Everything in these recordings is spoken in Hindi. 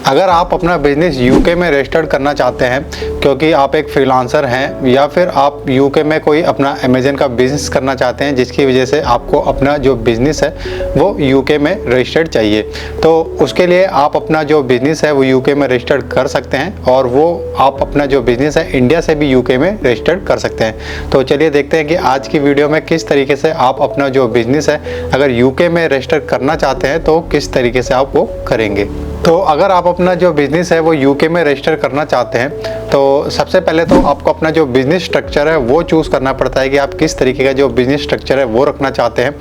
अगर आप अपना बिजनेस यूके में रजिस्टर्ड करना चाहते हैं क्योंकि आप एक फ्रीलांसर हैं या फिर आप यूके में कोई अपना अमेज़न का बिज़नेस करना चाहते हैं जिसकी वजह से आपको अपना जो बिज़नेस है वो यूके में रजिस्टर्ड चाहिए, तो उसके लिए आप अपना जो बिज़नेस है वो यूके में रजिस्टर्ड कर सकते हैं और वो आप अपना जो बिज़नेस है इंडिया से भी यूके में रजिस्टर्ड कर सकते हैं। तो चलिए देखते हैं कि आज की वीडियो में किस तरीके से आप अपना जो बिज़नेस है अगर यूके में रजिस्टर करना चाहते हैं तो किस तरीके से आप वो करेंगे। तो अगर आप अपना जो बिज़नेस है वो यूके में रजिस्टर करना चाहते हैं तो सबसे पहले तो आपको अपना जो बिज़नेस स्ट्रक्चर है वो चूज़ करना पड़ता है कि आप किस तरीके का जो बिज़नेस स्ट्रक्चर है वो रखना चाहते हैं।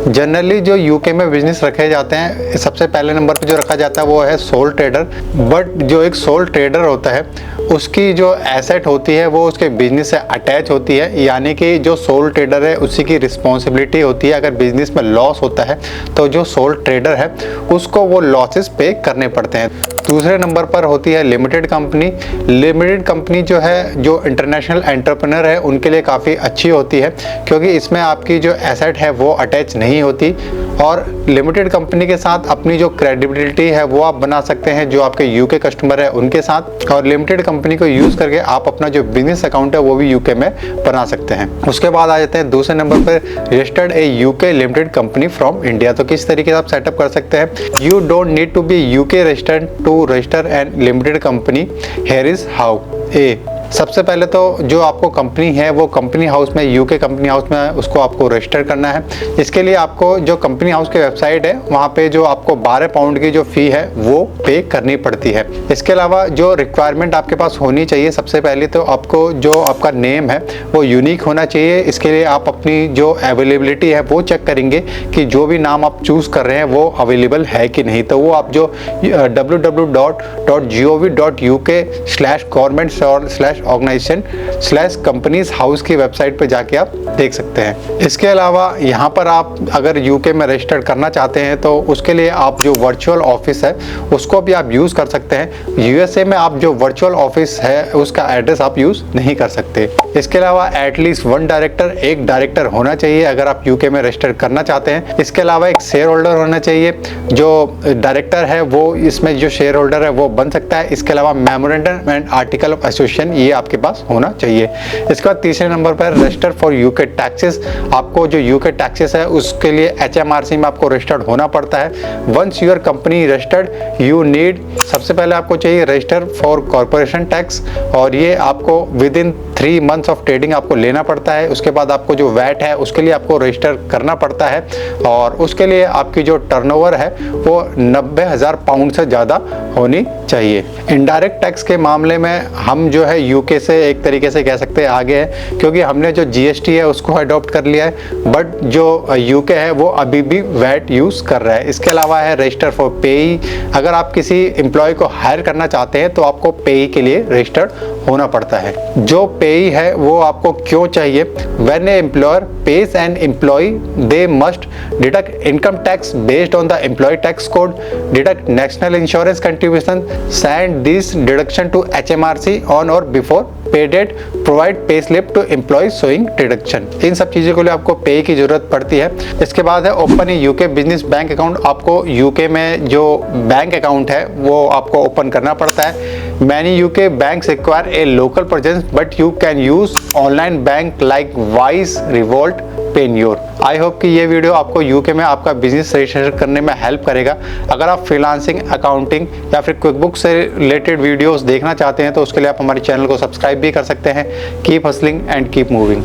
जनरली जो यूके में बिज़नेस रखे जाते हैं सबसे पहले नंबर पे जो रखा जाता है वो है सोल ट्रेडर। बट जो एक सोल ट्रेडर होता है उसकी जो एसेट होती है वो उसके बिज़नेस से अटैच होती है, यानी कि जो सोल ट्रेडर है उसी की रिस्पॉन्सिबिलिटी होती है। अगर बिज़नेस में लॉस होता है तो जो सोल ट्रेडर है उसको वो लॉसेस पे करने पड़ते हैं। दूसरे नंबर पर होती है लिमिटेड कंपनी। लिमिटेड कंपनी जो है जो इंटरनेशनल एंटरप्रेन्योर है उनके लिए काफ़ी अच्छी होती है क्योंकि इसमें आपकी जो एसेट है वो अटैच नहीं होती और लिमिटेड कंपनी के साथ अपनी जो क्रेडिबिलिटी है वो आप बना सकते हैं जो आपके यूके कस्टमर है उनके साथ, और लिमिटेड कंपनी को यूज़ करके आप अपना जो बिजनेस अकाउंट है वो भी यूके में बना सकते हैं। उसके बाद आ जाते हैं दूसरे नंबर पर registered a UK limited company from India. तो किस तरीके से आप सेटअप कर सकते हैं। You don't need to be UK registered to register an limited company. Here is how. Uh, सबसे पहले तो जो आपको कंपनी है वो कंपनी हाउस में यूके कंपनी हाउस में उसको आपको रजिस्टर करना है। इसके लिए आपको जो कंपनी हाउस की वेबसाइट है वहाँ पे जो आपको 12 पाउंड की जो फ़ी है वो पे करनी पड़ती है। इसके अलावा जो रिक्वायरमेंट आपके पास होनी चाहिए, सबसे पहले तो आपको जो आपका नेम है वो यूनिक होना चाहिए। इसके लिए आप अपनी जो अवेलेबिलिटी है वो चेक करेंगे कि जो भी नाम आप चूज़ कर रहे हैं वो अवेलेबल है कि नहीं। तो वो आप जो www.gov.uk/government/organization/companies हाउस की वेबसाइट पे जाके आप देख सकते हैं। इसके अलावा यहाँ पर आप अगर यूके में रजिस्टर करना चाहते हैं तो उसके लिए आप जो वर्चुअल ऑफिस है उसको भी आप यूज़ कर सकते हैं। यूएसए में आप जो वर्चुअल ऑफिस है उसका एड्रेस आप यूज़ नहीं कर सकते। इसके अलावा एटलीस्ट 1 डायरेक्टर, एक डायरेक्टर होना चाहिए अगर आप यूके में रजिस्टर करना चाहते हैं। इसके अलावा एक शेयर होल्डर होना चाहिए, जो डायरेक्टर है वो इसमें जो शेयर होल्डर है वो बन सकता है। इसके अलावा memorandum and article of association ये आपके पास होना चाहिए। इसके बाद तीसरे नंबर पर रजिस्टर फॉर यूके टैक्सेस। आपको जो यूके टैक्सेस है उसके लिए HMRC में आपको रजिस्टर्ड होना पड़ता है। Once your company registered you need, सबसे पहले आपको चाहिए रजिस्टर फॉर कॉर्पोरेशन टैक्स और ये आपको with in 3 months of trading आपको लेना पड़ता है। उसके बाद आपको जो वैट है उसके लिए आपको रजिस्टर करना पड़ता है और उसके लिए आपकी जो टर्नओवर है वो 90,000 पाउंड से ज़्यादा होनी चाहिए। इनडायरेक्ट टैक्स के मामले में हम जो है यूके से एक तरीके से कह सकते हैं आगे है क्योंकि हमने जो GST है उसको अडॉप्ट कर लिया है, बट जो यूके है वो अभी भी वैट यूज़ कर रहा है। इसके अलावा है रजिस्टर फॉर पेई। अगर आप किसी एम्प्लॉय को हायर करना चाहते हैं तो आपको पेई के लिए रजिस्टर्ड होना पड़ता है। जो पेई है वो आपको क्यों चाहिए। When a employer pays an employee they must deduct income tax based on the employee tax code, deduct national insurance contribution, send this deduction to HMRC on or before pay date, provide pay slip to employee showing deduction. इन सब चीज़ों के लिए आपको पे की जरूरत पड़ती है। इसके बाद है ओपन ए यूके बिजनेस बैंक अकाउंट। आपको यूके में जो बैंक अकाउंट है वो आपको ओपन करना पड़ता है। Many UK banks require a local presence but you can use online bank like Wise, Revolut, Payoneer. I hope कि ये वीडियो आपको यूके में आपका बिजनेस रजिस्टर करने में हेल्प करेगा। अगर आप फ्रीलांसिंग, अकाउंटिंग या फिर क्विकबुक से रिलेटेड वीडियोस देखना चाहते हैं तो उसके लिए आप हमारे चैनल को सब्सक्राइब भी कर सकते हैं। Keep hustling and keep moving.